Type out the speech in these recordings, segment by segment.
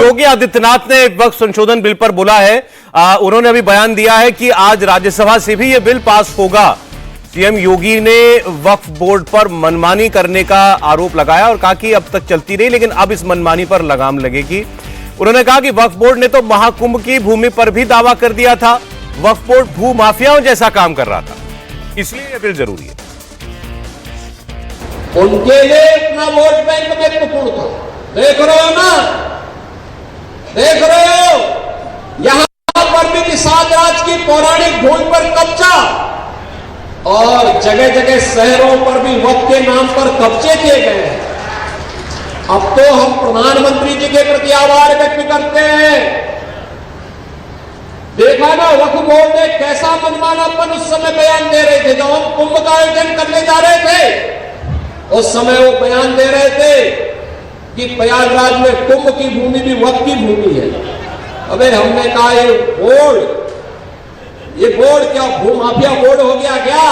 योगी आदित्यनाथ ने वक्फ संशोधन बिल पर बोला है, उन्होंने अभी बयान दिया है कि आज राज्यसभा से भी यह बिल पास होगा। सीएम योगी ने वक्फ बोर्ड पर मनमानी करने का आरोप लगाया और कहा कि अब तक चलती रही, लेकिन अब इस मनमानी पर लगाम लगेगी। उन्होंने कहा कि वक्फ बोर्ड ने तो महाकुंभ की भूमि पर भी दावा कर दिया था, वक्फ बोर्ड भू माफियाओं जैसा काम कर रहा था, इसलिए यह बिल जरूरी है। उनके लिए अपना वोट बैंक महत्वपूर्ण था। देख रहे हो ना, देख रहे हो, यहां पर भी निषाद राज की पौराणिक भूमि पर कब्जा और जगह जगह शहरों पर भी वक्फ के नाम पर कब्जे किए गए हैं। अब तो हम प्रधानमंत्री जी के प्रति आभार व्यक्त करते हैं। देखा ना वक्फ बोर्ड ने कैसा मनमानापन उस समय बयान दे रहे थे, जब हम कुंभ का आयोजन करने जा रहे थे उस समय वो बयान दे रहे थे कि प्रयागराज में कुंभ की भूमि भी वक्फ की भूमि है। अबे हमने कहा ये बोर्ड क्या भूमाफिया बोर्ड हो गया क्या?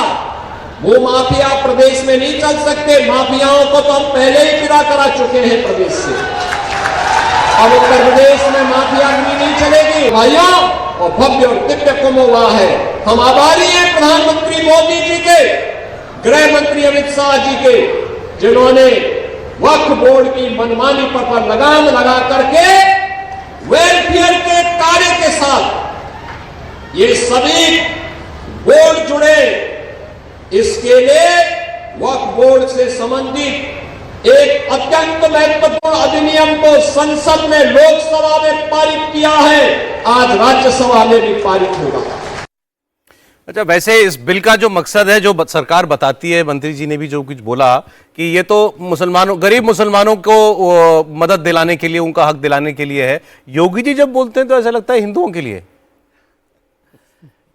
भूमाफिया प्रदेश में नहीं चल सकते, माफियाओं को तो हम पहले ही विदा करा चुके हैं प्रदेश से। अब उत्तर प्रदेश में माफियागिरी नहीं चलेगी भाइयों, और भव्य और दिव्य कुंभ हुआ है। हम आभारी हैं प्रधानमंत्री मोदी जी के, गृह मंत्री अमित शाह जी के, जिन्होंने वक्फ बोर्ड की मनमानी पर लगाम लगा करके वेलफेयर के कार्य के साथ ये सभी बोर्ड जुड़े। इसके लिए वक्फ बोर्ड से संबंधित एक अत्यंत महत्वपूर्ण अधिनियम को संसद में, लोकसभा में पारित किया है, आज राज्यसभा में भी पारित होगा। अच्छा, वैसे इस बिल का जो मकसद है, जो सरकार बताती है, मंत्री जी ने भी जो कुछ बोला कि ये तो मुसलमानों, गरीब मुसलमानों को मदद दिलाने के लिए, उनका हक दिलाने के लिए है। योगी जी जब बोलते हैं तो ऐसा लगता है हिंदुओं के लिए।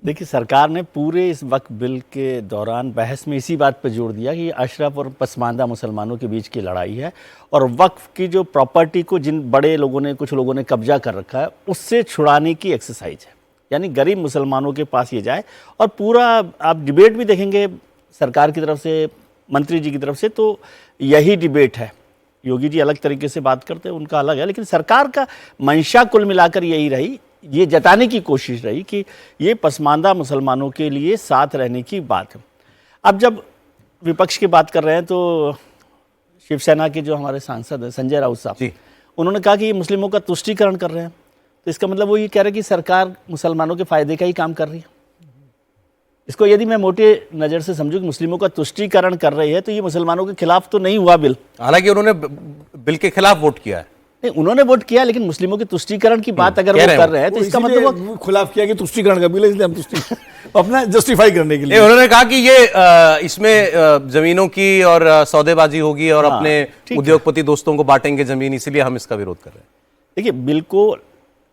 देखिए, सरकार ने पूरे इस वक्फ बिल के दौरान बहस में इसी बात पर जोर दिया कि अशरफ और पसमानदा मुसलमानों के बीच की लड़ाई है और वक्फ की जो प्रॉपर्टी को जिन बड़े लोगों ने, कुछ लोगों ने कब्जा कर रखा है, उससे छुड़ाने की एक्सरसाइज है। यानी गरीब मुसलमानों के पास ये जाए। और पूरा आप डिबेट भी देखेंगे सरकार की तरफ से, मंत्री जी की तरफ से, तो यही डिबेट है। योगी जी अलग तरीके से बात करते हैं, उनका अलग है, लेकिन सरकार का मंशा कुल मिलाकर यही रही, ये जताने की कोशिश रही कि ये पसमानदा मुसलमानों के लिए साथ रहने की बात है। अब जब विपक्ष की बात कर रहे हैं तो शिवसेना के जो हमारे सांसद हैं संजय राउत साहब, उन्होंने कहा कि ये मुस्लिमों का तुष्टीकरण कर रहे हैं। तो इसका मतलब वो ये कह रहे हैं कि सरकार मुसलमानों के फायदे का ही काम कर रही है। इसको यदि मैं मोटे नज़र से समझूं कि मुस्लिमों का तुष्टीकरण कर रही है तो ये मुसलमानों के खिलाफ तो नहीं हुआ बिल। हालांकि उन्होंने बिल के खिलाफ वोट किया है। नहीं, उन्होंने वोट किया, लेकिन मुस्लिमों के तुष्टीकरण की बात अगर वो कर रहे हैं तो इसका मतलब वो खिलाफ किया कि तुष्टीकरण का बिल है, इसलिए हम तुष्टी अपना जस्टिफाई करने के लिए। उन्होंने कहा कि ये इसमें जमीनों की और सौदेबाजी होगी और अपने उद्योगपति दोस्तों को बांटेंगे जमीन, इसलिए हम इसका विरोध कर रहे हैं। देखिए, बिल को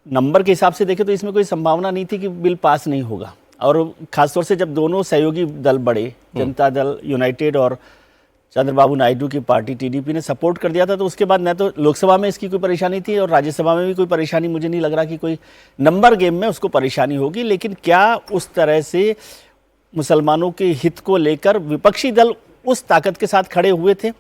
नंबर के हिसाब से देखें तो इसमें कोई संभावना नहीं थी कि बिल पास नहीं होगा। और खासतौर से जब दोनों सहयोगी दल बड़े, जनता दल यूनाइटेड और चंद्रबाबू नायडू की पार्टी टीडीपी ने सपोर्ट कर दिया था, तो उसके बाद न तो लोकसभा में इसकी कोई परेशानी थी और राज्यसभा में भी कोई परेशानी मुझे नहीं लग रहा कि कोई नंबर गेम में उसको परेशानी होगी। लेकिन क्या उस तरह से मुसलमानों के हित को लेकर विपक्षी दल उस ताकत के साथ खड़े हुए थे?